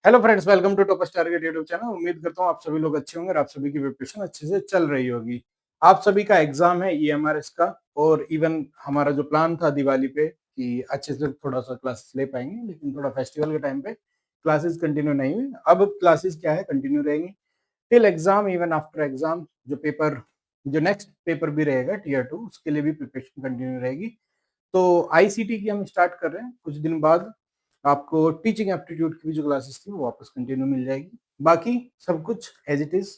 Hello friends, welcome to top star के YouTube channel. उम्मीद करता हूँ आप सभी लोग अच्छे होंगे और आप सभी की प्रिपरेशन अच्छे से चल रही होगी। आप सभी का एग्जाम है ईएमआरएस का, और इवन हमारा जो प्लान था दिवाली पे कि अच्छे से थोड़ा सा क्लासेस ले पाएंगे, लेकिन थोड़ा फेस्टिवल के टाइम पे क्लासेस कंटिन्यू नहीं हुई। अब क्लासेस क्या है, कंटिन्यू रहेंगी till exam, even after exam. जो नेक्स्ट पेपर भी रहेगा टीयर 2, उसके लिए भी प्रिपरेशन कंटिन्यू रहेगी। तो आईसीटी की हम स्टार्ट कर रहे हैं कुछ दिन बाद। आपको टीचिंग एप्टीट्यूड की भी जो क्लासेस थी वो वापस कंटिन्यू मिल जाएगी। बाकी सब कुछ एज इट इज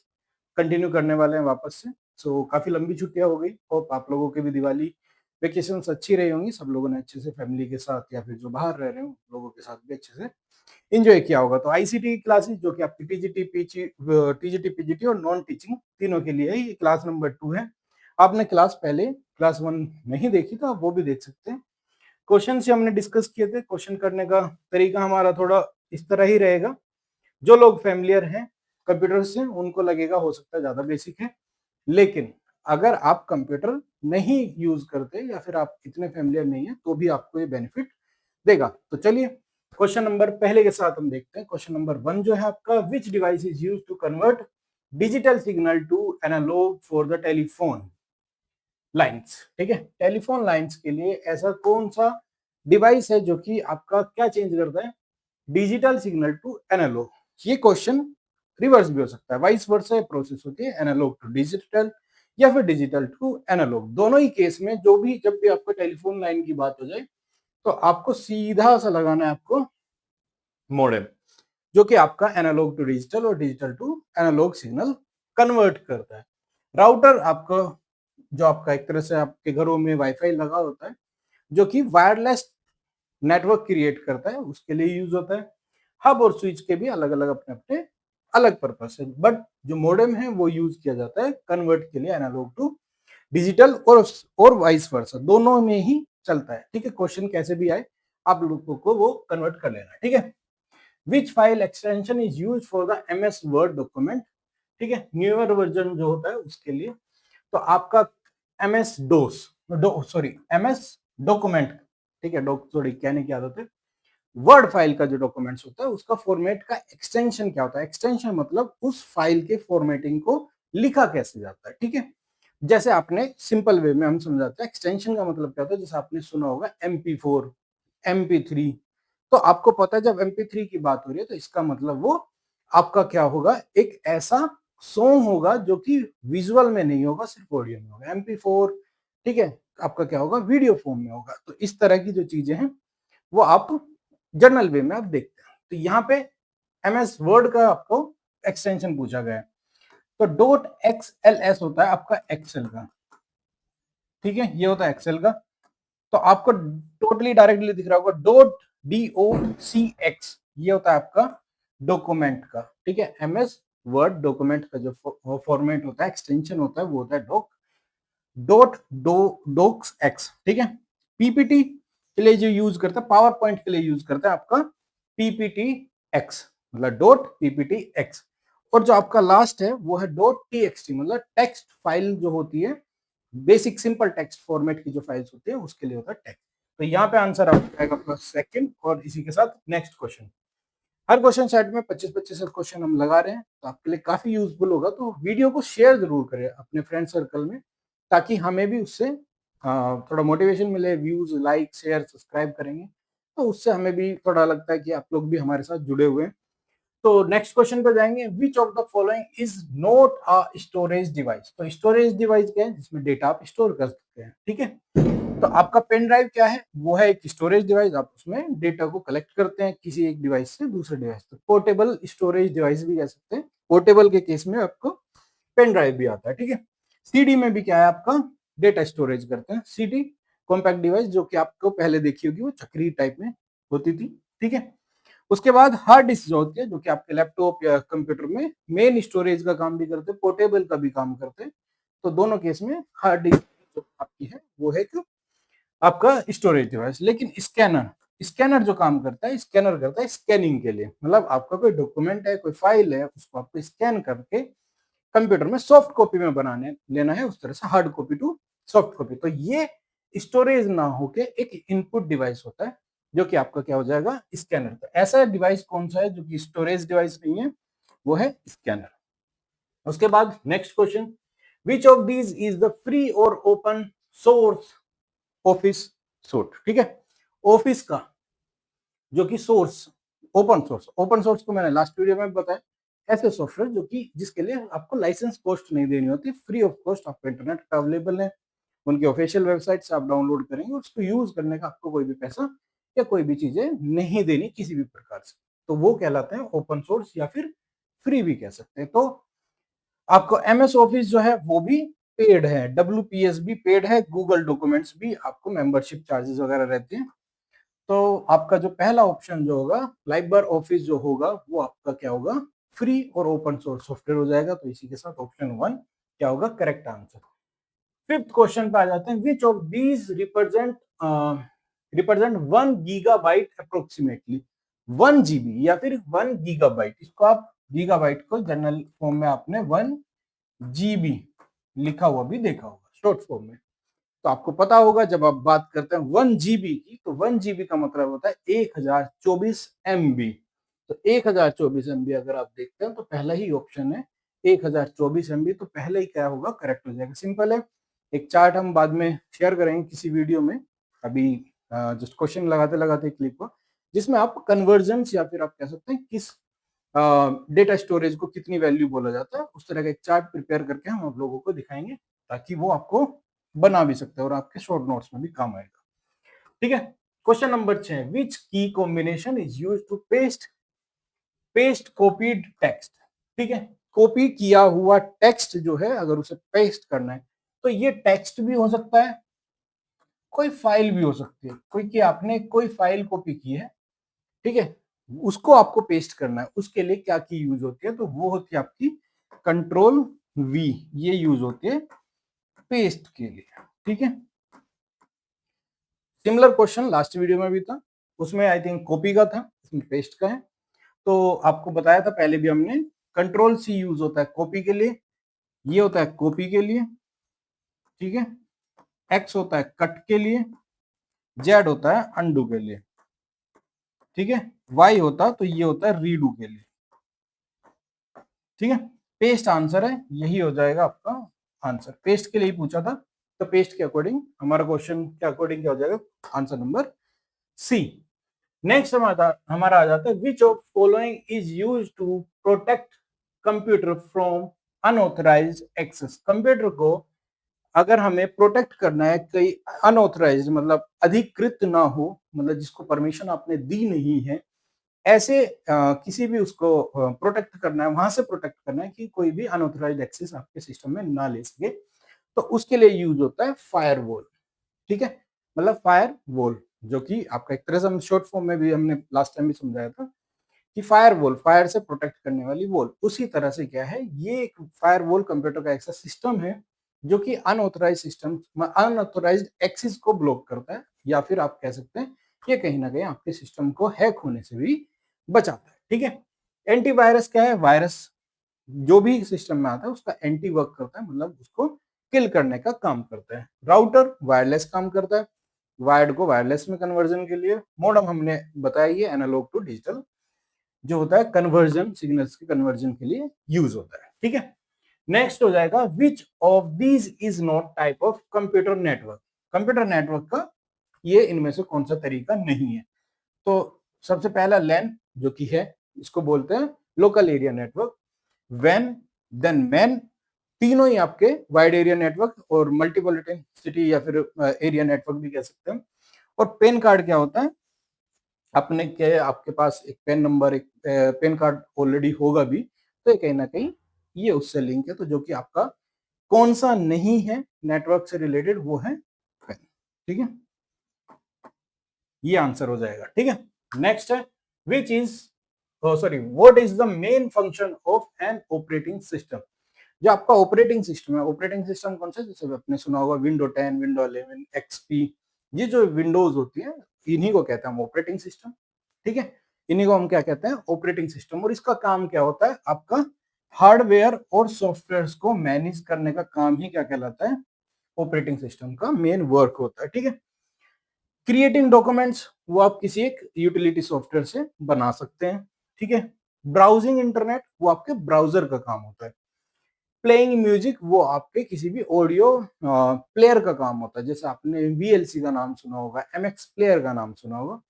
कंटिन्यू करने वाले हैं वापस से। सो काफी लंबी छुट्टियां हो गई। होप आप लोगों के भी दिवाली वेकेशन अच्छी रही होंगी, सब लोगों ने अच्छे से फैमिली के साथ या फिर जो बाहर रह रहे हो लोगों के साथ भी अच्छे से एंजॉय किया होगा। तो आईसीटी क्लासेस जो कि आपकी टीजीटी पीजीटी और नॉन टीचिंग तीनों के लिए है, ये क्लास नंबर 2 है। आपने क्लास पहले क्लास 1 नहीं देखी तो आप वो भी देख सकते हैं। क्वेश्चन से हमने डिस्कस किए थे। क्वेश्चन करने का तरीका हमारा थोड़ा इस तरह ही रहेगा। जो लोग फेमिलियर हैं कंप्यूटर से उनको लगेगा हो सकता है ज्यादा बेसिक है, लेकिन अगर आप कंप्यूटर नहीं यूज करते या फिर आप इतने फेमिलियर नहीं है तो भी आपको ये बेनिफिट देगा। तो चलिए क्वेश्चन नंबर पहले के साथ हम देखते हैं। क्वेश्चन नंबर 1 जो है आपका, which device is use to convert digital signal to analogue for the telephone lines. ठीक है, टेलीफोन लाइन्स के लिए ऐसा कौन सा डिवाइस है जो कि आपका क्या चेंज करता है, डिजिटल सिग्नल टू एनालॉग। ये क्वेश्चन रिवर्स भी हो सकता है, वाइस वर्सा प्रोसेस होती है, एनालॉग टू डिजिटल या फिर डिजिटल टू एनालॉग। दोनों ही केस में जब भी आपको टेलीफोन लाइन की बात हो जाए तो आपको सीधा सा लगाना है आपको मॉडेम, जो कि आपका एनालॉग टू डिजिटल और digital to analogue signal convert करता है। राउटर आपका, जो आपका एक तरह से आपके घरों में वाईफाई लगा होता है जो कि वायरलेस नेटवर्क क्रिएट करता है, उसके लिए यूज होता है। हब और स्विच के भी अलग अलग अपने अपने अलग पर्पस है, बट जो मॉडेम है वो यूज किया जाता है कन्वर्ट के लिए एनालॉग टू डिजिटल, और वाइस वर्सा दोनों में ही चलता है। ठीक है, क्वेश्चन कैसे भी आए आप लोगों को वो कन्वर्ट कर लेना है। ठीक है, which file extension is use for the MS Word document. ठीक है, न्यूअर वर्जन जो होता है उसके लिए तो आपका एमएस डोस सॉरी एमएस डॉक्यूमेंट। ठीक है, सॉरी कहने की आदत है। वर्ड फाइल का जो डॉक्यूमेंट्स होता है उसका फॉर्मेट का एक्सटेंशन क्या होता है। एक्सटेंशन मतलब उस फाइल के फॉर्मेटिंग को लिखा कैसे जाता है। ठीक है, जैसे आपने सिंपल वे में हम समझाते हैं एक्सटेंशन का मतलब क्या होता है। जैसे आपने सुना होगा MP4, MP3, तो आपको पता है जब MP3 की बात हो रही है तो इसका मतलब वो आपका क्या होगा, एक ऐसा सॉन्ग होगा जो कि विजुअल में नहीं होगा, सिर्फ ऑडियो में होगा। MP4 ठीक है, आपका क्या होगा, वीडियो फॉर्म में होगा। तो इस तरह की जो चीजें हैं वो आप जनरल वे में आप देखते हैं। तो यहाँ पे MS वर्ड का आपको एक्सटेंशन पूछा गया है, तो .xls होता है आपका एक्सेल का। ठीक है, ये होता है एक्सेल का। तो आपको टोटली डायरेक्टली दिख रहा होगा .docx, ये होता है आपका डॉक्यूमेंट का। ठीक है, MS वर्ड डॉक्यूमेंट का जो फॉर्मेट होता है, एक्सटेंशन होता है, वो होता है डॉक्स एक्स। ठीक है, पीपीटी के लिए जो यूज करता है, पावर पॉइंट के लिए यूज करता है आपका पीपीटी एक्स, मतलब .pptx। और जो आपका लास्ट है वो है .txt, मतलब टेक्स्ट फाइल जो होती है, बेसिक सिंपल टेक्स्ट फॉर्मेट की जो फाइल्स होती है उसके लिए होता है टेक्स्ट। तो यहाँ पे आंसर आएगा आपका सेकंड। और इसी के साथ नेक्स्ट क्वेश्चन। हर क्वेश्चन सेट में 25-25 क्वेश्चन हम लगा रहे हैं, तो आपके लिए काफी यूजफुल होगा। तो वीडियो को शेयर जरूर करें अपने फ्रेंड सर्कल में, ताकि हमें भी उससे थोड़ा मोटिवेशन मिले। व्यूज, लाइक, शेयर, सब्सक्राइब करेंगे तो उससे हमें भी थोड़ा लगता है कि आप लोग भी हमारे साथ जुड़े हुए हैं। तो नेक्स्ट क्वेश्चन पे जाएंगे। विच of the following is not a storage device. तो स्टोरेज डिवाइस क्या है, जिसमें डेटा आप स्टोर कर सकते हैं। ठीक है, तो आपका पेन ड्राइव क्या है, वो है एक स्टोरेज डिवाइस। आप उसमें डेटा को कलेक्ट करते हैं किसी एक डिवाइस से दूसरे डिवाइस तक। पोर्टेबल स्टोरेज डिवाइस भी कह सकते हैं। पोर्टेबल के केस में आपको पेन ड्राइव भी आता है। ठीक है, सीडी में भी क्या है, आपका डेटा स्टोरेज करते हैं। सीडी कॉम्पैक्ट डिवाइस, जो कि आपको पहले देखी होगी, वो चक्री टाइप में होती थी। ठीक है, उसके बाद हार्ड डिस्क जो होती है, जो कि आपके लैपटॉप या कंप्यूटर में मेन स्टोरेज का काम भी करते हैं, पोर्टेबल का भी काम करते हैं। तो दोनों केस में हार्ड डिस्क जो आपकी है वो है कि आपका स्टोरेज डिवाइस। लेकिन स्कैनर, स्कैनर जो काम करता है, स्कैनर करता है स्कैनिंग के लिए। मतलब आपका कोई डॉक्यूमेंट है, कोई फाइल है, उसको आपको स्कैन करके कंप्यूटर में सॉफ्ट कॉपी में बनाने लेना है, उस तरह से hard copy to soft copy. तो ये स्टोरेज ना होके एक इनपुट डिवाइस होता है, जो कि आपका क्या हो जाएगा, स्कैनर। तो ऐसा डिवाइस कौन सा है जो कि स्टोरेज डिवाइस नहीं है, वो है स्कैनर। उसके बाद next question, which of these is the free और ओपन सोर्स ऑफिस सूट। ठीक है, ऑफिस का जो कि सोर्स, ओपन सोर्स को मैंने लास्ट वीडियो में बताया, ऐसे सॉफ्टवेयर जो कि जिसके लिए आपको लाइसेंस कॉस्ट नहीं देनी होती, फ्री ऑफ कॉस्ट आपको इंटरनेट पर अवेलेबल है, उनकी ऑफिशियल वेबसाइट से आप डाउनलोड करेंगे, उसको यूज करने का आपको कोई भी पैसा या कोई भी चीजें नहीं देनी किसी भी प्रकार से, तो वो कहलाते हैं ओपन सोर्स या फिर फ्री भी कह सकते हैं। तो आपको एमएस ऑफिस जो है वो भी पेड है, WPS भी पेड है, गूगल डॉक्यूमेंट्स भी आपको मेंबरशिप चार्जेस वगैरह रहते हैं। तो आपका जो पहला ऑप्शन जो होगा लाइबर ऑफिस जो होगा वो आपका क्या होगा, फ्री और ओपन सोर्स सॉफ्टवेयर हो जाएगा। तो इसी के साथ ऑप्शन 1 क्या होगा, करेक्ट आंसर। फिफ्थ क्वेश्चन पे आ जाते हैं, विच of these represent 1 GB approximately, 1 GB या फिर 1 GB, इसको आप गीगाबाइट को जनरल फॉर्म में आपने 1 GB लिखा हुआ भी देखा होगा शॉर्ट फॉर्म में। तो आपको पता होगा जब आप बात करते हैं 1 GB की, तो 1 GB का मतलब होता है 1024 MB। तो 1024 MB अगर आप देखते हैं तो पहला ही ऑप्शन है 1024 MB, तो पहले ही क्या होगा, करेक्ट हो जाएगा। सिंपल है, एक चार्ट हम बाद में शेयर करेंगे किसी वीडियो में, अभी जस्ट क्वेश्चन लगाते लगाते क्लिक हुआ, जिसमें आप कन्वर्जन या फिर आप कह सकते हैं किस डेटा स्टोरेज को कितनी वैल्यू बोला जाता है, उस तरह का एक चार्ट प्रिपेयर करके हम आप लोगों को दिखाएंगे, ताकि वो आपको बना भी सकते हैं और आपके शॉर्ट नोट्स में भी काम आएगा। ठीक है, question number 6, which key combination is use to paste copied text. ठीक है, कॉपी किया हुआ टेक्स्ट जो है अगर उसे पेस्ट करना है, तो ये टेक्स्ट भी हो सकता है, कोई फाइल भी हो सकती है, कोई कि आपने कोई फाइल कॉपी की है, ठीक है, उसको आपको पेस्ट करना है, उसके लिए क्या की यूज होती है, तो वो होती है आपकी Ctrl+V, ये यूज होती है पेस्ट के लिए। ठीक है, सिमिलर क्वेश्चन लास्ट वीडियो में भी था, उसमें आई थिंक कॉपी का था, इसमें पेस्ट का है। तो आपको बताया था पहले भी हमने, Ctrl+C यूज होता है कॉपी के लिए, ये होता है कॉपी के लिए, ठीक है, X होता है कट के लिए, Z होता है अनडू के लिए, ठीक है, Y होता तो ये होता है रीडू के लिए। ठीक है, पेस्ट आंसर है, यही हो जाएगा आपका आंसर, पेस्ट के लिए ही पूछा था, तो पेस्ट के अकॉर्डिंग हमारा क्वेश्चन के अकॉर्डिंग क्या हो जाएगा, आंसर नंबर सी। नेक्स्ट हमारा आ जाता है, which of following is use to protect computer from unauthorised access. Computer को अगर हमें प्रोटेक्ट करना है, कई अनऑथराइज्ड मतलब अधिकृत ना हो, मतलब जिसको परमिशन आपने दी नहीं है, ऐसे किसी भी उसको प्रोटेक्ट करना है, वहां से प्रोटेक्ट करना है कि कोई भी अनऑथराइज्ड एक्सेस आपके सिस्टम में ना ले सके, तो उसके लिए यूज होता है फायरवॉल। ठीक है, मतलब फायरवॉल जो कि आपका एक तरह से हम शॉर्ट फॉर्म में भी हमने लास्ट टाइम भी समझाया था कि फायरवॉल, फायर से प्रोटेक्ट करने वाली वॉल, उसी तरह से क्या है, ये एक फायरवॉल कंप्यूटर का ऐसा सिस्टम है जो कि अनऑथराइज सिस्टम, अनऑथराइज्ड एक्सेस को ब्लॉक करता है, या फिर आप कह सकते हैं ये कहीं ना कहीं आपके सिस्टम को हैक होने से भी बचाता है। ठीक है, एंटीवायरस क्या है, वायरस जो भी सिस्टम में आता है उसका एंटी वर्क करता है, मतलब उसको किल करने का काम करता है। राउटर वायरलेस काम करता है, वायर्ड को वायरलेस में कन्वर्जन के लिए। मॉडेम हमने बताया ये एनालॉग टू डिजिटल जो होता है कन्वर्जन, सिग्नल्स के कन्वर्जन के लिए यूज होता है। ठीक है, नेक्स्ट हो जाएगा, विच of these is not type of computer network. Computer network का ये इनमें से कौन सा तरीका नहीं है। तो सबसे पहला लैन जो कि है, इसको बोलते हैं लोकल एरिया नेटवर्क, वैन, देन मैन, तीनों ही आपके वाइड एरिया नेटवर्क और मल्टीपॉलिटन सिटी या फिर एरिया नेटवर्क भी कह सकते हैं। और पेन कार्ड क्या होता है, अपने के आपके पास एक पेन नंबर, एक पेन कार्ड ऑलरेडी होगा भी, तो ये कहीं ना कहीं ये उससे लिंक है, तो जो कि आपका कौन सा नहीं है नेटवर्क से रिलेटेड, वो है पेन। ठीक है, ये आंसर हो जाएगा। ठीक है, नेक्स्ट है, which is sorry what is the main function of an operating system. जो आपका ऑपरेटिंग सिस्टम है, ऑपरेटिंग सिस्टम कौन सा, जैसे आपने सुना होगा विंडो 10, विंडो 11, XP, ये जो विंडोज होती है इन्हीं को कहते हैं हम ऑपरेटिंग सिस्टम। ठीक है, इन्हीं को हम क्या कहते हैं, ऑपरेटिंग सिस्टम। और इसका काम क्या होता है, आपका हार्डवेयर और सॉफ्टवेयर को मैनेज करने का काम ही क्या कहलाता है, ऑपरेटिंग सिस्टम का मेन वर्क होता है। ठीक है, क्रिएटिंग डॉक्यूमेंट्स, वो आप किसी एक यूटिलिटी सॉफ्टवेयर से बना सकते हैं, ठीक है। ब्राउजिंग इंटरनेट वो आपके ब्राउजर का काम होता है। प्लेइंग म्यूजिक वो आपके किसी भी ऑडियो प्लेयर का काम होता है, जैसे आपने वीएलसी का नाम सुना होगा, एमएक्स प्लेयर का नाम सुना होगा,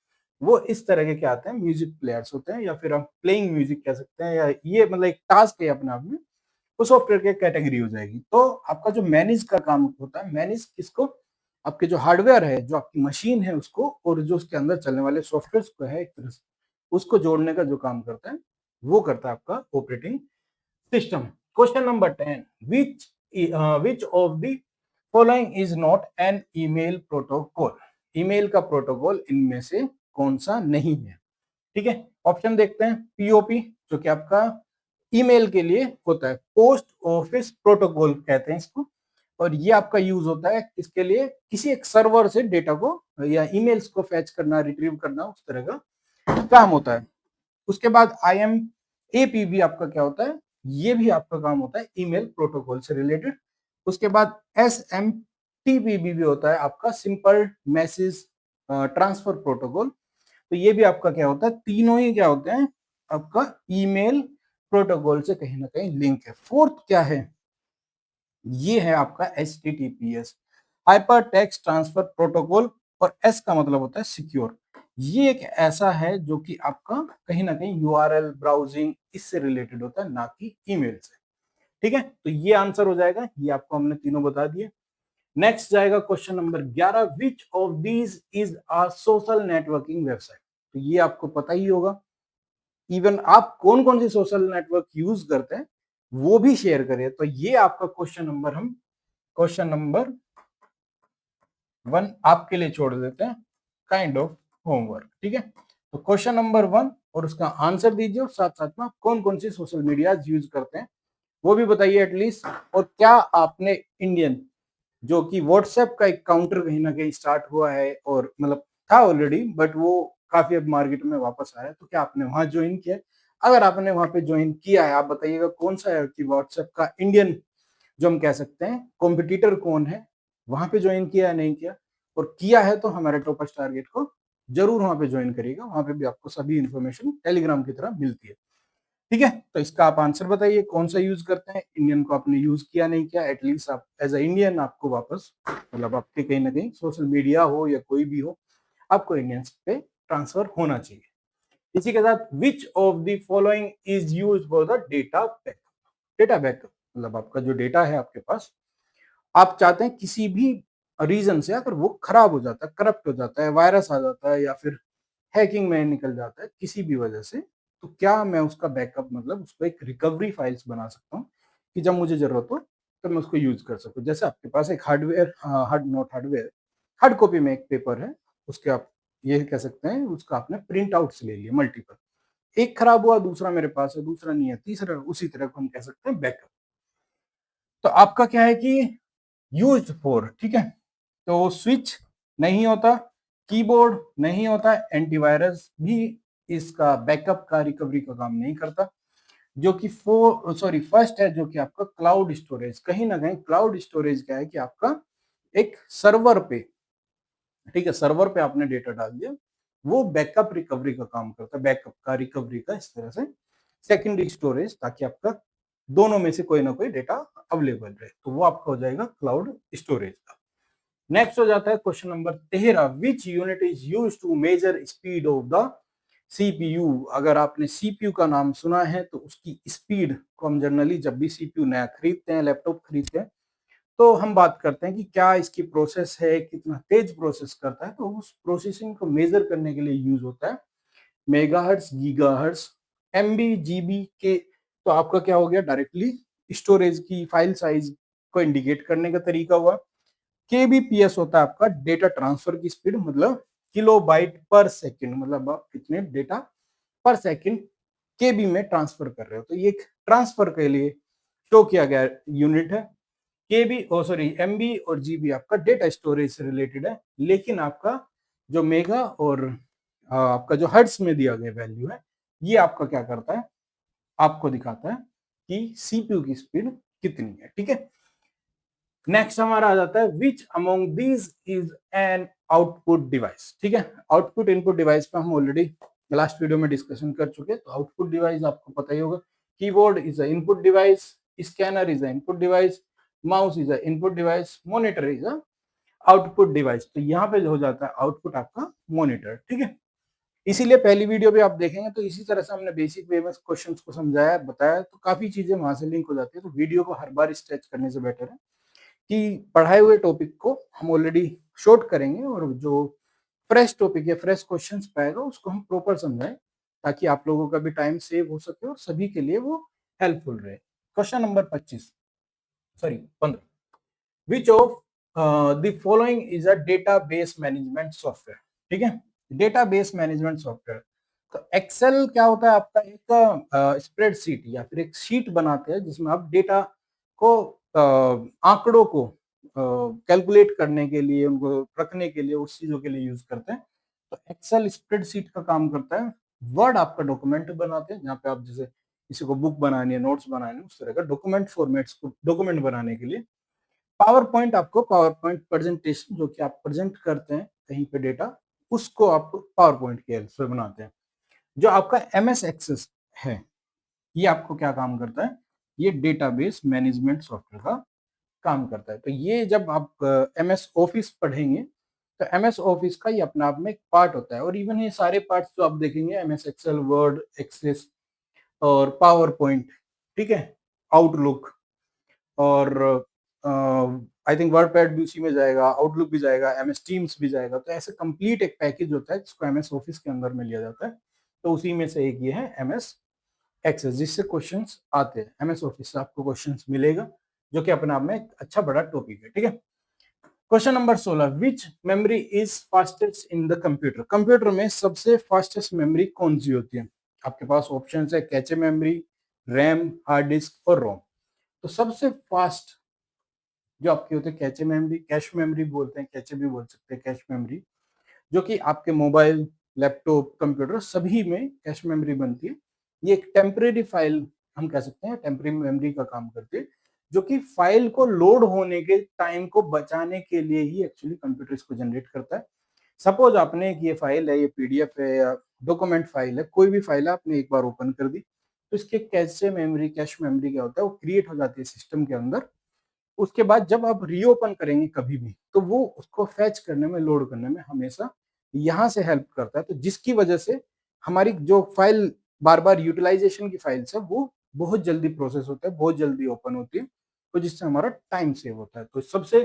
वो इस तरह के क्या आते हैं, म्यूजिक प्लेयर्स होते हैं, या फिर आप प्लेइंग म्यूजिक कह सकते हैं, या ये मतलब एक टास्क है अपने आप में, वो सॉफ्टवेयर की कैटेगरी हो जाएगी। तो आपका जो मैनेज का काम होता है, मैनेज किसको, आपके जो हार्डवेयर है, जो आपकी मशीन है उसको, और जो उसके अंदर चलने वाले सॉफ्टवेयर को है, एक तरह से उसको जोड़ने का जो काम करता है, वो करता है आपका operating system. Question number 10, which of the following is not an email protocol? Email का प्रोटोकॉल इनमें से कौन सा नहीं है, ठीक है। ऑप्शन देखते हैं। पीओपी जो कि आपका ईमेल के लिए होता है, पोस्ट ऑफिस प्रोटोकॉल कहते हैं इसको, और ये आपका यूज होता है इसके लिए, किसी एक सर्वर से डेटा को या ईमेल्स को फैच करना, रिट्रीव करना, उस तरह का काम होता है। उसके बाद IM APB आपका क्या होता है, ये भी आपका काम होता है ईमेल प्रोटोकॉल से रिलेटेड। उसके बाद SMTPB भी होता है आपका, सिंपल मैसेज ट्रांसफर प्रोटोकॉल। तो ये भी आपका क्या होता है, तीनों ही क्या होते हैं, आपका ईमेल प्रोटोकॉल से कहीं ना कहीं लिंक है। फोर्थ क्या है, ये है आपका HTTPS, hyper text transfer protocol, और S का मतलब होता है सिक्योर। ये एक ऐसा है जो कि आपका कहीं ना कहीं URL ब्राउजिंग इससे रिलेटेड होता है, ना कि ईमेल से, ठीक है। तो ये आंसर हो जाएगा, ये आपको हमने तीनों बता दिए। नेक्स्ट जाएगा question number 11, which of these is a social networking website. तो ये आपको पता ही होगा, इवन आप कौन कौन सी सोशल नेटवर्क यूज करते हैं वो भी शेयर करें। तो ये आपका क्वेश्चन नंबर, हम क्वेश्चन नंबर 1 आपके लिए छोड़ देते हैं, काइंड ऑफ होमवर्क, ठीक है। तो क्वेश्चन नंबर 1 और उसका आंसर दीजिए, और साथ साथ में कौन कौन सी सोशल मीडिया यूज करते हैं वो भी बताइए एटलीस्ट। और क्या आपने इंडियन जो कि व्हाट्सएप का एक काउंटर कहीं ना कहीं स्टार्ट हुआ है, और मतलब था ऑलरेडी, बट वो काफी अब मार्केट में वापस आया है, तो क्या आपने वहां ज्वाइन किया है? अगर आपने वहां पे ज्वाइन किया है, आप बताइएगा कौन सा है कि व्हाट्सएप का इंडियन जो हम कह सकते हैं कॉम्पिटिटर कौन है, वहां पे ज्वाइन किया है नहीं किया, और किया है तो हमारे टॉपर्स टारगेट को जरूर वहां पे ज्वाइन करिएगा, वहां पे भी आपको सभी इंफॉर्मेशन टेलीग्राम की तरह मिलती है, ठीक है। तो इसका आप आंसर बताइए, कौन सा यूज करते हैं, इंडियन को आपने यूज किया नहीं किया, एटलीस्ट आप एज अ इंडियन आपको वापस, मतलब आपके कहीं ना कहीं सोशल मीडिया हो या कोई भी हो, आपको इंडियंस पे ट्रांसफर होना चाहिए। इसी के साथ विच of the following is use for the data backup. Data backup मतलब आपका जो डेटा है आपके पास, आप चाहते हैं किसी भी रीजन से अगर वो खराब हो जाता है, करप्ट हो जाता है, वायरस आ जाता है, या फिर हैकिंग में निकल जाता है किसी भी वजह से, तो क्या मैं उसका बैकअप मतलब उसको एक रिकवरी फाइल्स बना सकता हूँ कि जब मुझे जरूरत हो तो मैं उसको यूज कर सकूँ। जैसे आपके पास एक hardware, hard not hardware, hard copy में एक पेपर है, उसके आप ये कह सकते हैं उसका आपने प्रिंट आउट से ले लिया मल्टीपल, एक खराब हुआ, दूसरा मेरे पास है, दूसरा नहीं है, तीसरा, उसी तरह को हम कह सकते हैं बैकअप। तो आपका क्या है कि यूज्ड फॉर, ठीक है। तो स्विच नहीं होता, कीबोर्ड नहीं होता, एंटीवायरस भी इसका बैकअप का रिकवरी का काम नहीं करता। जो कि फर्स्ट है जो कि आपका क्लाउड स्टोरेज, कहीं ना कहीं क्लाउड स्टोरेज क्या है कि आपका एक सर्वर पे, ठीक है, सर्वर पे आपने डेटा डाल दिया, वो बैकअप रिकवरी का काम करता है, बैकअप का रिकवरी का, इस तरह से सेकेंडरी स्टोरेज, ताकि आपका दोनों में से कोई ना कोई डेटा अवेलेबल रहे, तो वो आपका हो जाएगा क्लाउड स्टोरेज का। नेक्स्ट हो जाता है question number 13, which unit is use to measure speed of the CPU. अगर आपने सीपीयू का नाम सुना है तो उसकी स्पीड को हम जनरली जब भी सीपीयू नया खरीदते हैं, लैपटॉप खरीदते हैं, तो हम बात करते हैं कि क्या इसकी प्रोसेस है, कितना तेज प्रोसेस करता है, तो उस प्रोसेसिंग को मेजर करने के लिए यूज होता है मेगाहर्ट्ज, गीगाहर्ट्ज, एमबी, जीबी के। तो आपका क्या हो गया, डायरेक्टली स्टोरेज की फाइल साइज को इंडिकेट करने का तरीका हुआ। केबीपीएस होता है आपका डेटा ट्रांसफर की स्पीड, मतलब किलोबाइट पर सेकंड, मतलब आप कितने डेटा पर सेकंड केबी में ट्रांसफर कर रहे हो, तो ये ट्रांसफर के लिए शो किया गया यूनिट है। केबी ओ सॉरी एमबी और जीबी आपका डेटा स्टोरेज से रिलेटेड है, लेकिन आपका जो मेगा और आपका जो हर्ट्ज में दिया गया वैल्यू है, ये आपका क्या करता है, आपको दिखाता है कि सीपीयू की स्पीड कितनी है, ठीक है। नेक्स्ट हमारा आ जाता है which among these is an output device. ठीक है, आउटपुट इनपुट डिवाइस पे हम ऑलरेडी लास्ट वीडियो में डिस्कशन कर चुके हैं। तो आउटपुट डिवाइस आपको पता ही होगा, keyboard is a input device, scanner is a input device, mouse is a input device, monitor is a output device. तो यहाँ पे हो जाता है आउटपुट आपका मॉनिटर। ठीक है, इसीलिए पहली वीडियो भी आप देखेंगे तो इसी तरह से हमने बेसिक वे में क्वेश्चंस को समझाया बताया, तो काफी चीजें वहां से लिंक हो जाती है। तो वीडियो को हर बार स्ट्रेच करने से बेटर है कि पढ़ाए हुए टॉपिक को हम ऑलरेडी शॉर्ट करेंगे और जो फ्रेश टॉपिक या फ्रेश क्वेश्चंस पाएगा उसको हम प्रॉपर समझाएं, ताकि आप लोगों का भी टाइम सेव हो सके और सभी के लिए वो हेल्पफुल रहे। Question number 25, sorry 15, which of the following is a database management software. ठीक है, डेटाबेस मैनेजमेंट सॉफ्टवेयर। तो एक्सेल क्या होता है आपका, एक स्प्रेडशीट या फिर एक शीट बनाते हैं जिसमें आप डेटा को आंकड़ों को कैलकुलेट करने के लिए, उनको रखने के लिए, उस चीजों के लिए यूज करते हैं। तो एक्सेल स्प्रेडशीट का काम करता है। वर्ड आपका डॉक्यूमेंट बनाते हैं, जहाँ पे आप जैसे किसी को बुक बनानी है, नोट्स बनाने, उस तरह का डॉक्यूमेंट फॉर्मेट्स को डॉक्यूमेंट बनाने के लिए। पावर पॉइंट, आपको पावर पॉइंट प्रेजेंटेशन जो कि आप प्रेजेंट करते हैं कहीं पे डेटा, उसको आप पावर पॉइंट के हेल्प से बनाते हैं। जो आपका एमएस एक्सेस है, ये आपको क्या काम करता है, ये डेटाबेस मैनेजमेंट सॉफ्टवेयर का काम करता है। तो ये जब आप एमएस ऑफिस पढ़ेंगे तो एमएस ऑफिस का ये अपने आप में एक पार्ट होता है। और इवन ये सारे पार्ट्स जो आप देखेंगे, एमएस एक्सेल, वर्ड, एक्सेस और पावर पॉइंट, ठीक है, आउटलुक और आई थिंक वर्ड पैड भी उसी में जाएगा, आउटलुक भी जाएगा, एमएस टीम्स भी जाएगा। तो ऐसे कंप्लीट एक पैकेज होता है जिसको एमएस ऑफिस के अंदर में लिया जाता है। तो उसी में से एक ये है एमएस एक्सेस, जिससे क्वेश्चंस आते हैं। एमएस ऑफिस से आपको क्वेश्चंस मिलेगा, जो कि अपने आप में एक अच्छा बड़ा टॉपिक है। ठीक है, question number 16, which memory is fastest in the computer. Computer में सबसे फास्टेस्ट मेमोरी कौन सी होती है? आपके पास ऑप्शन है cache memory, RAM, hard disk और रोम। तो सबसे फास्ट जो आपकी होती है कैचे मेमोरी, कैश मेमोरी बोलते हैं, कैचे भी बोल सकते हैं, कैश मेमोरी, जो कि आपके मोबाइल, लैपटॉप, कंप्यूटर सभी में कैश मेमोरी बनती है। ये एक टेम्परेरी फाइल हम कह सकते हैं, टेम्परेरी मेमोरी का काम करती है, जो कि फाइल को लोड होने के टाइम को बचाने के लिए ही एक्चुअली कंप्यूटर इसको जनरेट करता है। सपोज आपने एक ये फाइल है, ये पीडीएफ है या डॉक्यूमेंट फाइल है, कोई भी फाइल है, आपने एक बार ओपन कर दी तो इसके कैशे मेमोरी, कैश मेमोरी क्या होता है, वो क्रिएट हो जाती है सिस्टम के अंदर। उसके बाद जब आप रीओपन करेंगे कभी भी, तो वो उसको फैच करने में, लोड करने में हमेशा यहाँ से हेल्प करता है। तो जिसकी वजह से हमारी जो फाइल बार बार यूटिलाइजेशन की फाइल्स है वो बहुत जल्दी प्रोसेस होता है, बहुत जल्दी ओपन होती है, तो जिससे हमारा टाइम सेव होता है। तो सबसे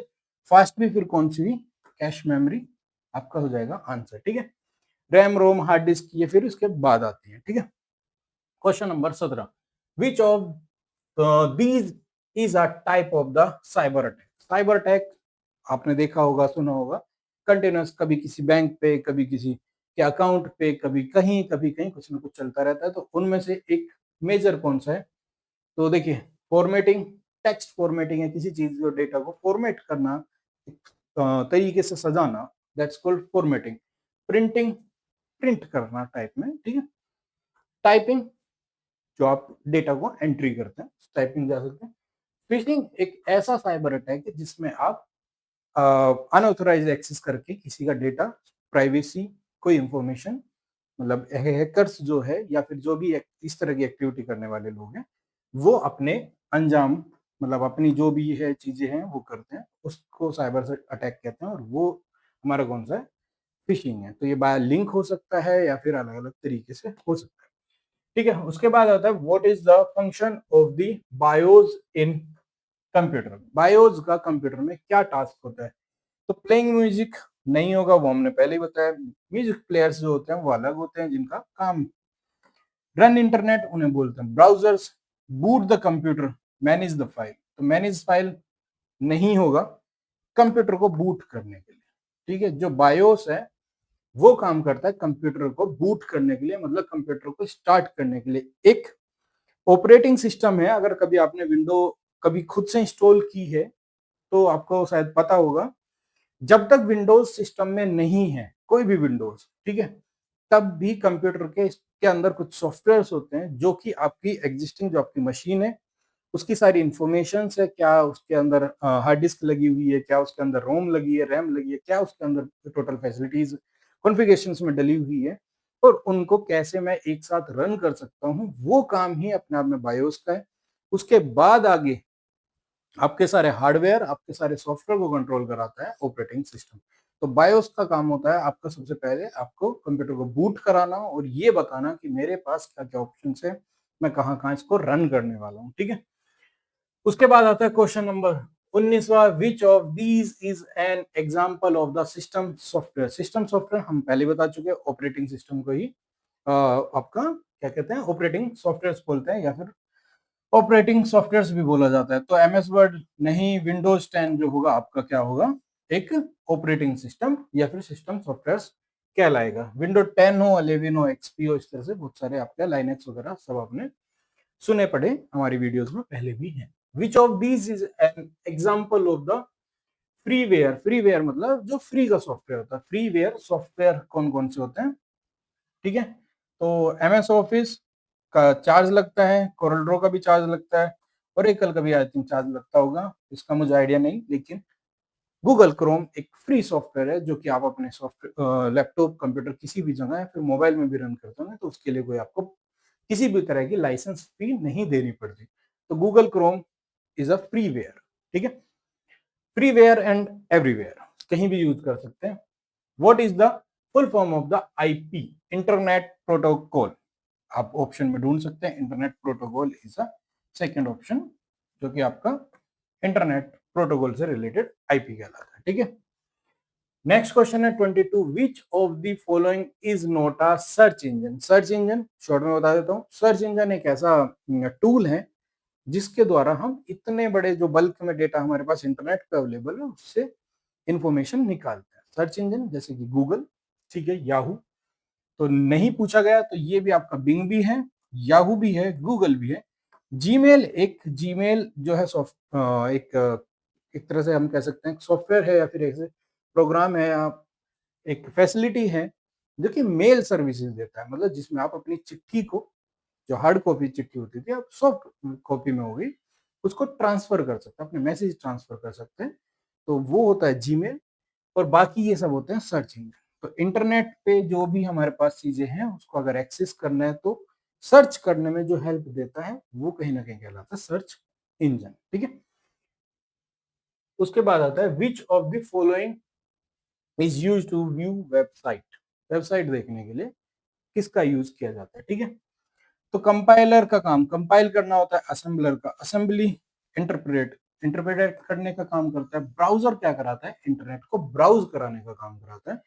फास्ट भी फिर कौन सी हुई, कैश मेमोरी आपका हो जाएगा आंसर। ठीक है, रैम, रोम, हार्ड डिस्क ये फिर उसके बाद आती है। ठीक है, question number 17, which of these is a type of the cyber attack. Cyber attack आपने देखा होगा, सुना होगा, कंटिन्यूस, कभी किसी बैंक पे, कभी किसी के अकाउंट पे, कभी कहीं कुछ ना कुछ चलता रहता है। तो उनमें से एक मेजर कौन सा है? तो देखिए, फॉर्मेटिंग, टेक्स्ट फॉर्मेटिंग है, किसी चीज को, डेटा को फॉर्मेट करना, तरीके से सजाना, that's called formatting. Printing, print करना टाइप में। ठीक है, टाइपिंग, जो आप डेटा को एंट्री करते हैं, टाइपिंग जा सकते हैं। फिशिंग एक ऐसा साइबर अटैक है जिसमें आप अनऑथोराइज एक्सेस करके किसी का डेटा, प्राइवेसी, कोई इंफॉर्मेशन, मतलब हैकर्स जो है या फिर जो भी इस तरह की एक्टिविटी करने वाले लोग हैं, वो अपने अंजाम, मतलब अपनी जो भी है चीजें हैं वो करते हैं, उसको साइबर से अटैक कहते हैं। और वो हमारा कौन सा है, फिशिंग है। तो ये बाय लिंक हो सकता है या फिर अलग अलग तरीके से हो सकता है। ठीक है, उसके बाद आता है what is the function of the BIOS in computer. BIOS का कंप्यूटर में क्या टास्क होता है? तो प्लेइंग म्यूजिक नहीं होगा, वो हमने पहले ही बताया। म्यूजिक प्लेयर्स जो होते हैं वो अलग होते हैं जिनका काम। रन इंटरनेट उन्हें बोलते हैं browsers. Boot the computer, manage the file. तो मैनेज फाइल नहीं होगा कंप्यूटर को बूट करने के लिए। ठीक है, जो बायोस है वो काम करता है कंप्यूटर को बूट करने के लिए, मतलब कंप्यूटर को स्टार्ट करने के लिए। एक ऑपरेटिंग सिस्टम है, अगर कभी आपने विंडो कभी खुद से इंस्टॉल की है तो आपको शायद पता होगा, जब तक विंडोज सिस्टम में नहीं है, कोई भी विंडोज, ठीक है, तब भी कंप्यूटर के अंदर कुछ सॉफ्टवेयर होते हैं जो कि आपकी एग्जिस्टिंग जो आपकी मशीन है उसकी सारी इंफॉर्मेशन है, क्या उसके अंदर हार्ड डिस्क लगी हुई है, क्या उसके अंदर रोम लगी है, रैम लगी है, क्या उसके अंदर टोटल फैसिलिटीज कॉन्फ़िगरेशंस में डली हुई है, और उनको कैसे मैं एक साथ रन कर सकता हूँ, वो काम ही अपने आप में बायोस का है। उसके बाद आगे आपके सारे हार्डवेयर, आपके सारे सॉफ्टवेयर को कंट्रोल कराता है ऑपरेटिंग सिस्टम। तो बायोस का काम होता है आपका सबसे पहले आपको कंप्यूटर को बूट कराना और ये बताना कि मेरे पास क्या क्या ऑप्शन है, मैं कहाँ कहाँ इसको रन करने वाला हूँ, ठीक है। उसके बाद आता है क्वेश्चन नंबर 19वां, which of these is an example of the system software. System software हम पहले बता चुके हैं, ऑपरेटिंग सिस्टम को ही आपका क्या कहते हैं, ऑपरेटिंग सॉफ्टवेयर बोलते हैं या फिर ऑपरेटिंग सॉफ्टवेयर भी बोला जाता है। तो एमएस वर्ड नहीं, विंडोज 10 जो होगा आपका क्या होगा, एक ऑपरेटिंग सिस्टम या फिर सिस्टम सॉफ्टवेयर कहलाएगा। विंडो 10 हो, 11 हो, एक्सपी हो, इस तरह से बहुत सारे आपके लाइनेक्स वगैरह सब आपने सुने पढ़े हमारी वीडियोस में पहले भी हैं। विच of these is an example of the freeware. Freeware मतलब जो फ्री का सॉफ्टवेयर होता है। फ्रीवेयर सॉफ्टवेयर कौन कौन से होते हैं, ठीक है। तो एमएस ऑफिस का चार्ज लगता है, कोरल ड्रॉ का भी चार्ज लगता है, और एकल का भी आई थिंक चार्ज लगता होगा, इसका मुझे आइडिया नहीं। लेकिन गूगल क्रोम एक फ्री सॉफ्टवेयर है जो कि आप अपने सॉफ्टवेयर लैपटॉप कंप्यूटर किसी भी जगह या फिर मोबाइल में भी रन करते हो, तो उसके लिए कोई आपको किसी भी तरह की लाइसेंस फी नहीं देनी पड़ती। तो Google Chrome is a freeware, ठीक है। फ्रीवेयर एंड एवरीवेयर, कहीं भी यूज कर सकते हैं। What is the full form of the IP, internet protocol. आप ऑप्शन में ढूंढ सकते हैं, internet protocol is a second option, जो कि आपका इंटरनेट प्रोटोकॉल से रिलेटेड आईपी कहलाता है, ठीक है। नेक्स्ट क्वेश्चन है 22, विच of the following is not a search engine. Search engine short में बता देता हूँ, सर्च इंजन एक ऐसा टूल है जिसके द्वारा हम इतने बड़े जो बल्क में डेटा हमारे पास इंटरनेट पे अवेलेबल है उससे इंफॉर्मेशन निकालते हैं। सर्च इंजन जैसे कि गूगल, ठीक है, याहू। तो नहीं पूछा गया तो ये भी आपका बिंग भी है, याहू भी है, गूगल भी है। जीमेल, एक जीमेल जो है एक तरह से हम कह सकते हैं सॉफ्टवेयर है या फिर ऐसे प्रोग्राम है, आप एक फैसिलिटी है जो कि मेल सर्विसेज देता है। मतलब जिसमें आप अपनी चिट्ठी को, जो हार्ड कॉपी चिट्ठी होती थी, आप सॉफ्ट कॉपी में हो गई, उसको ट्रांसफर कर सकते हैं, अपने मैसेज ट्रांसफर कर सकते हैं। तो वो होता है जीमेल, और बाकी ये सब होते हैं सर्च इंजन। तो इंटरनेट पे जो भी हमारे पास चीजें हैं उसको अगर एक्सेस करना है तो सर्च करने में जो हेल्प देता है वो कहीं ना कहीं कहलाता है सर्च इंजन, ठीक है। उसके बाद आता है which of the following is use to view website. Website देखने के लिए किसका यूज किया जाता है, ठीक है। तो कंपाइलर का काम कंपाइल करना होता है, असेंबलर का असेंबली, इंटरप्रेट इंटरप्रेट करने का काम करता है, ब्राउजर क्या कराता है, इंटरनेट को ब्राउज कराने का काम कराता है,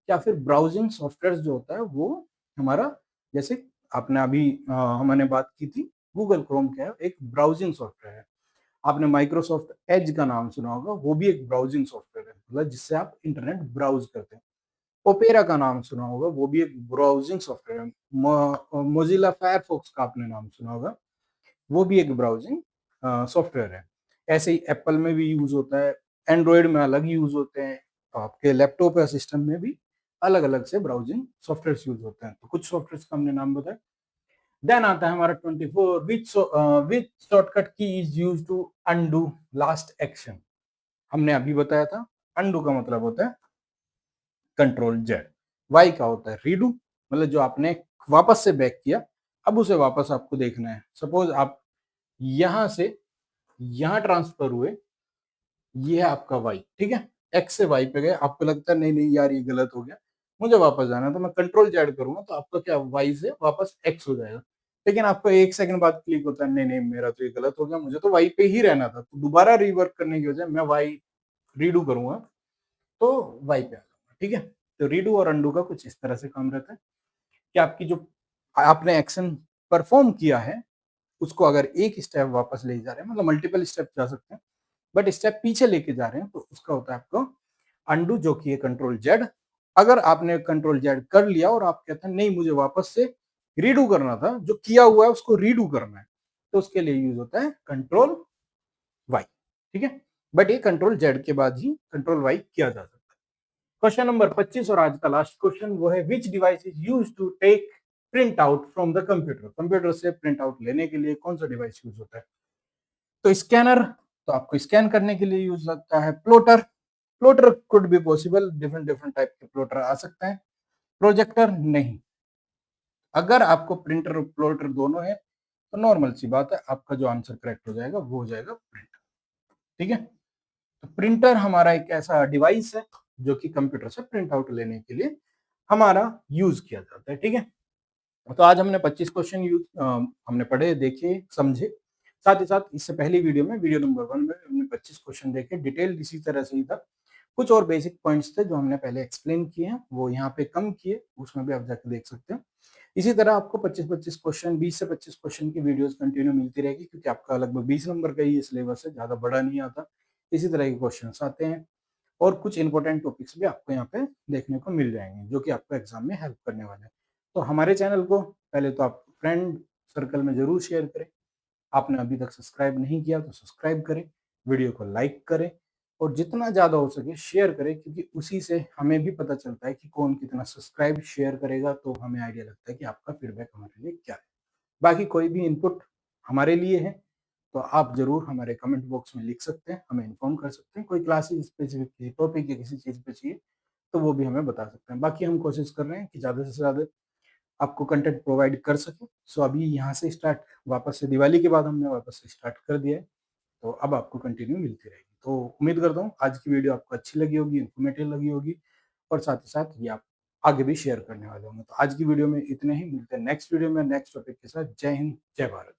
या फिर ब्राउजिंग सॉफ्टवेयर जो होता है वो हमारा, जैसे आपने अभी हमने बात की थी, गूगल क्रोम क्या है, एक ब्राउजिंग सॉफ्टवेयर है। आपने माइक्रोसॉफ्ट एज का नाम सुना होगा, वो भी एक ब्राउजिंग सॉफ्टवेयर है, मतलब जिससे आप इंटरनेट ब्राउज करते हैं। ओपेरा का नाम सुना होगा, वो भी एक ब्राउजिंग सॉफ्टवेयर है। मोजिला फायरफॉक्स का आपने नाम सुना होगा, वो भी एक ब्राउजिंग सॉफ्टवेयर है। ऐसे ही एप्पल में भी यूज होता है, एंड्रॉयड में अलग यूज होते हैं, आपके लैपटॉप या सिस्टम में भी अलग अलग से ब्राउजिंग सॉफ्टवेयर यूज होते हैं। तो कुछ सॉफ्टवेयर का हमने नाम बताया। देन आता है हमारा 24, which shortcut key is use to undo last action. हमने अभी बताया था, अनडू का मतलब होता है कंट्रोल जेड, वाई का होता है रीडू, मतलब जो आपने वापस से बैक किया, अब उसे वापस आपको देखना है। सपोज आप यहां से यहां ट्रांसफर हुए, ये है आपका वाई, ठीक है, एक्स से वाई पे गए, आपको लगता है नहीं नहीं यार ये गलत हो गया, मुझे वापस जाना है, तो मैं कंट्रोल जेड करूंगा तो आपका क्या वाई से वापस एक्स हो जाएगा। लेकिन आपको एक सेकंड बाद क्लिक होता है, नहीं नहीं मेरा तो ये गलत हो गया, मुझे तो वाई पे ही रहना था, तो दोबारा रिवर्क करने की वजह मैं वाई रीडू करूंगा तो वाई पे आ जाऊंगा, ठीक है। तो रीडू और अंडू का कुछ इस तरह से काम रहता है कि आपकी जो आपने एक्शन परफॉर्म किया है उसको अगर एक स्टेप वापस ले जा रहे हैं, मतलब मल्टीपल स्टेप जा सकते हैं, बट स्टेप पीछे लेके जा रहे हैं, तो उसका होता है आपको अंडू, जो कि है कंट्रोल जेड। अगर आपने कंट्रोल जेड कर लिया और आप कहते हैं नहीं मुझे वापस से रीडू करना था, जो किया हुआ है उसको रीडू करना है, तो उसके लिए यूज होता है कंट्रोल वाई, ठीक है। बट ये कंट्रोल जेड के बाद ही कंट्रोल वाई किया जा सकता है। क्वेश्चन नंबर 25 और आज का लास्ट क्वेश्चन वो है, which device is use to take print out from the computer. Computer से प्रिंट आउट लेने के लिए कौन सा डिवाइस यूज होता है। तो स्कैनर, तो आपको स्कैन करने के लिए यूज लगता है plotter. Plotter could be possible, different different type के प्लॉटर आ सकते हैं। प्रोजेक्टर नहीं। अगर आपको प्रिंटर और प्लॉटर दोनों है तो नॉर्मल सी बात है, आपका जो आंसर करेक्ट हो जाएगा वो हो जाएगा प्रिंटर। ठीक है, तो प्रिंटर हमारा एक ऐसा डिवाइस है जो कि कंप्यूटर से प्रिंट आउट लेने के लिए हमारा यूज किया जाता है। ठीक है, तो आज हमने 25 क्वेश्चन हमने पढ़े, देखे, समझे। साथ ही साथ इससे पहली वीडियो में, वीडियो नंबर 1 में हमने 25 क्वेश्चन देखे, डिटेल इसी तरह से ही था। कुछ और बेसिक पॉइंट्स थे जो हमने पहले एक्सप्लेन किए हैं, वो यहाँ पे कम किए, उसमें भी आप जाकर देख सकते हो। इसी तरह आपको 25-25 क्वेश्चन, 20 से 25 क्वेश्चन की वीडियोस कंटिन्यू मिलती रहेगी, क्योंकि आपका लगभग 20 नंबर का ही ये सिलेबस है, ज़्यादा बड़ा नहीं आता। इसी तरह के क्वेश्चंस आते हैं और कुछ इंपॉर्टेंट टॉपिक्स भी आपको यहाँ पे देखने को मिल जाएंगे, जो कि आपको एग्जाम में हेल्प करने वाले हैं। तो हमारे चैनल को पहले तो आप फ्रेंड सर्कल में जरूर शेयर करें। आपने अभी तक सब्सक्राइब नहीं किया तो सब्सक्राइब करें, वीडियो को लाइक करें और जितना ज़्यादा हो सके शेयर करें, क्योंकि उसी से हमें भी पता चलता है कि कौन कितना सब्सक्राइब शेयर करेगा, तो हमें आइडिया लगता है कि आपका फीडबैक हमारे लिए क्या है। बाकी कोई भी इनपुट हमारे लिए है तो आप ज़रूर हमारे कमेंट बॉक्स में लिख सकते हैं, हमें इन्फॉर्म कर सकते हैं। कोई क्लासेस स्पेसिफिक किसी टॉपिक या किसी चीज़ पे चाहिए तो वो भी हमें बता सकते हैं। बाकी हम कोशिश कर रहे हैं कि ज़्यादा से ज़्यादा आपको कंटेंट प्रोवाइड कर सकें। सो अभी यहाँ से स्टार्ट, वापस से दिवाली के बाद हमने वापस से स्टार्ट कर दिया है, तो अब आपको कंटिन्यू मिलती रहेगी। तो उम्मीद करता हूँ आज की वीडियो आपको अच्छी लगी होगी, इन्फॉर्मेटिव लगी होगी और साथ ही साथ ये आप आगे भी शेयर करने वाले होंगे। तो आज की वीडियो में इतने ही, मिलते हैं नेक्स्ट वीडियो में नेक्स्ट टॉपिक के साथ। जय हिंद, जय भारत।